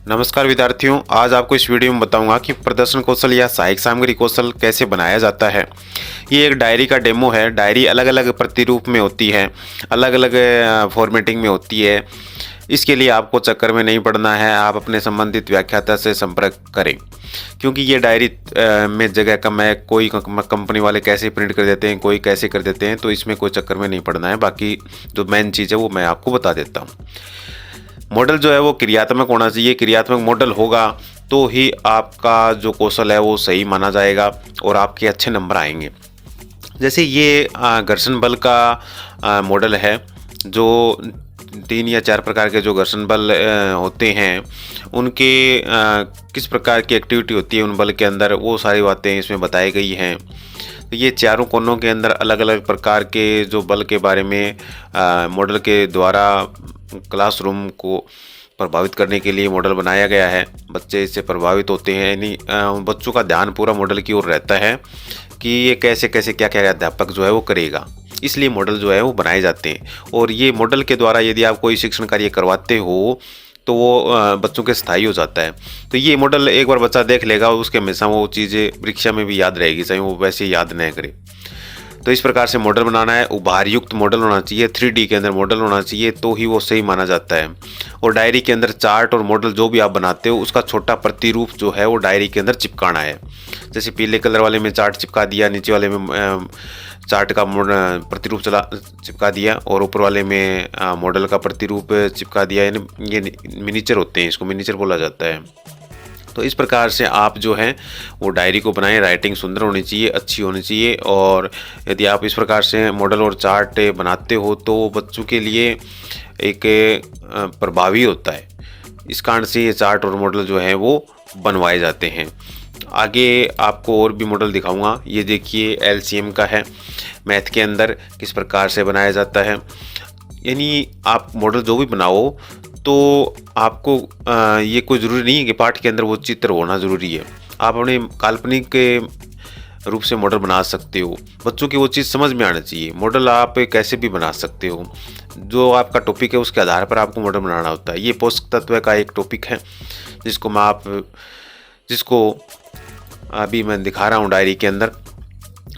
नमस्कार विद्यार्थियों, आज आपको इस वीडियो में बताऊंगा कि प्रदर्शन कौशल या सहायक सामग्री कौशल कैसे बनाया जाता है। ये एक डायरी का डेमो है। डायरी अलग अलग प्रतिरूप में होती है, अलग अलग फॉर्मेटिंग में होती है। इसके लिए आपको चक्कर में नहीं पड़ना है, आप अपने संबंधित व्याख्याता से संपर्क करें, क्योंकि ये डायरी में जगह कम है। कोई कंपनी वाले कैसे प्रिंट कर देते हैं, कोई कैसे कर देते हैं, तो इसमें कोई चक्कर में नहीं पड़ना है। बाकी जो मेन चीज़ है वो मैं आपको बता देता हूँ। मॉडल जो है वो क्रियात्मक होना चाहिए। क्रियात्मक मॉडल होगा तो ही आपका जो कौशल है वो सही माना जाएगा और आपके अच्छे नंबर आएंगे। जैसे ये घर्षण बल का मॉडल है, जो 3 या 4 प्रकार के जो घर्षण बल होते हैं, उनके किस प्रकार की एक्टिविटी होती है उन बल के अंदर, वो सारी बातें इसमें बताई गई हैं। तो ये चारों कोनों के अंदर अलग अलग प्रकार के जो बल के बारे में मॉडल के द्वारा क्लासरूम को प्रभावित करने के लिए मॉडल बनाया गया है। बच्चे इससे प्रभावित होते हैं, यानी बच्चों का ध्यान पूरा मॉडल की ओर रहता है कि ये कैसे कैसे क्या क्या अध्यापक जो है वो करेगा। इसलिए मॉडल जो है वो बनाए जाते हैं। और ये मॉडल के द्वारा यदि आप कोई शिक्षण कार्य करवाते हो तो वो बच्चों के स्थायी हो जाता है। तो ये मॉडल एक बार बच्चा देख लेगा और उसके हमेशा वो चीज़ें परीक्षा में भी याद रहेगी, चाहे वो वैसे याद न करे। तो इस प्रकार से मॉडल बनाना है। उभारयुक्त मॉडल होना चाहिए, 3D के अंदर मॉडल होना चाहिए, तो ही वो सही माना जाता है। और डायरी के अंदर चार्ट और मॉडल जो भी आप बनाते हो उसका छोटा प्रतिरूप जो है वो डायरी के अंदर चिपकाना है। जैसे पीले कलर वाले में चार्ट चिपका दिया, नीचे वाले में चार्ट का प्रतिरूप चिपका दिया, और ऊपर वाले में मॉडल का प्रतिरूप चिपका दिया। यानी ये मिनीचर होते हैं, इसको मिनीचर बोला जाता है। तो इस प्रकार से आप जो है वो डायरी को बनाएं। राइटिंग सुंदर होनी चाहिए, अच्छी होनी चाहिए। और यदि आप इस प्रकार से मॉडल और चार्ट बनाते हो तो बच्चों के लिए एक प्रभावी होता है। इस कारण से ये चार्ट और मॉडल जो है वो बनवाए जाते हैं। आगे आपको और भी मॉडल दिखाऊंगा। ये देखिए LCM का है, मैथ के अंदर किस प्रकार से बनाया जाता है। यानी आप मॉडल जो भी बनाओ तो आपको ये कोई ज़रूरी नहीं है कि पाठ के अंदर वो चित्र होना ज़रूरी है। आप अपने काल्पनिक के रूप से मॉडल बना सकते हो। बच्चों की वो चीज़ समझ में आना चाहिए। मॉडल आप कैसे भी बना सकते हो, जो आपका टॉपिक है उसके आधार पर आपको मॉडल बनाना होता है। ये पोषक तत्व का एक टॉपिक है जिसको अभी मैं दिखा रहा हूँ डायरी के अंदर।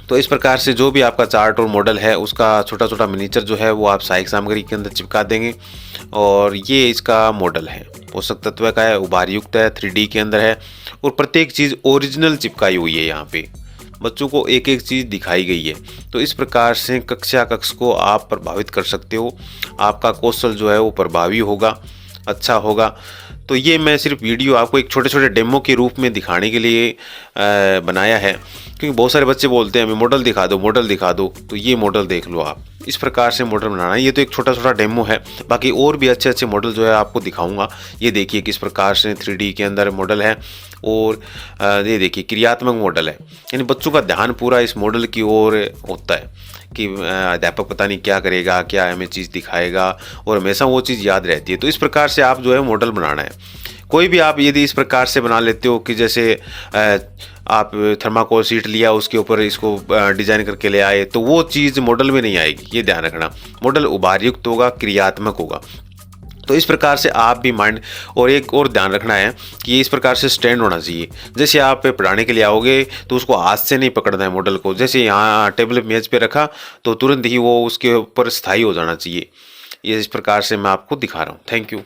तो इस प्रकार से जो भी आपका चार्ट और मॉडल है उसका छोटा छोटा मिनीचर जो है वो आप सहायक सामग्री के अंदर चिपका देंगे। और ये इसका मॉडल है, पोषक तत्व का है, उभारयुक्त है, 3D के अंदर है, और प्रत्येक चीज़ ओरिजिनल चिपकाई हुई है। यहाँ पे बच्चों को एक एक चीज़ दिखाई गई है। तो इस प्रकार से कक्ष को आप प्रभावित कर सकते हो। आपका कौशल जो है वो प्रभावी होगा, अच्छा होगा। तो ये मैं सिर्फ वीडियो आपको एक छोटे छोटे डेमो के रूप में दिखाने के लिए बनाया है, क्योंकि बहुत सारे बच्चे बोलते हैं हमें मॉडल दिखा दो, मॉडल दिखा दो। तो ये मॉडल देख लो आप, इस प्रकार से मॉडल बनाना है। ये तो एक छोटा छोटा डेमो है, बाकी और भी अच्छे अच्छे मॉडल जो है आपको दिखाऊंगा। ये देखिए किस प्रकार से 3D के अंदर मॉडल है, और ये देखिए क्रियात्मक मॉडल है। यानी बच्चों का ध्यान पूरा इस मॉडल की ओर होता है कि अध्यापक पता नहीं क्या करेगा, क्या हमें चीज़ दिखाएगा, और हमेशा वो चीज़ याद रहती है। तो इस प्रकार से आप जो है मॉडल बनाना है। कोई भी आप यदि इस प्रकार से बना लेते हो कि जैसे आप थर्माकोल शीट लिया, उसके ऊपर इसको डिजाइन करके ले आए, तो वो चीज़ मॉडल में नहीं आएगी। ये ध्यान रखना, मॉडल उभारयुक्त होगा, क्रियात्मक होगा। तो इस प्रकार से आप भी माइंड, और एक और ध्यान रखना है कि ये इस प्रकार से स्टैंड होना चाहिए। जैसे आप पढ़ाने के लिए आओगे तो उसको हाथ से नहीं पकड़ना है मॉडल को। जैसे यहाँ टेबल मेज पे रखा तो तुरंत ही वो उसके ऊपर स्थायी हो जाना चाहिए। ये इस प्रकार से मैं आपको दिखा रहा हूँ। Thank you.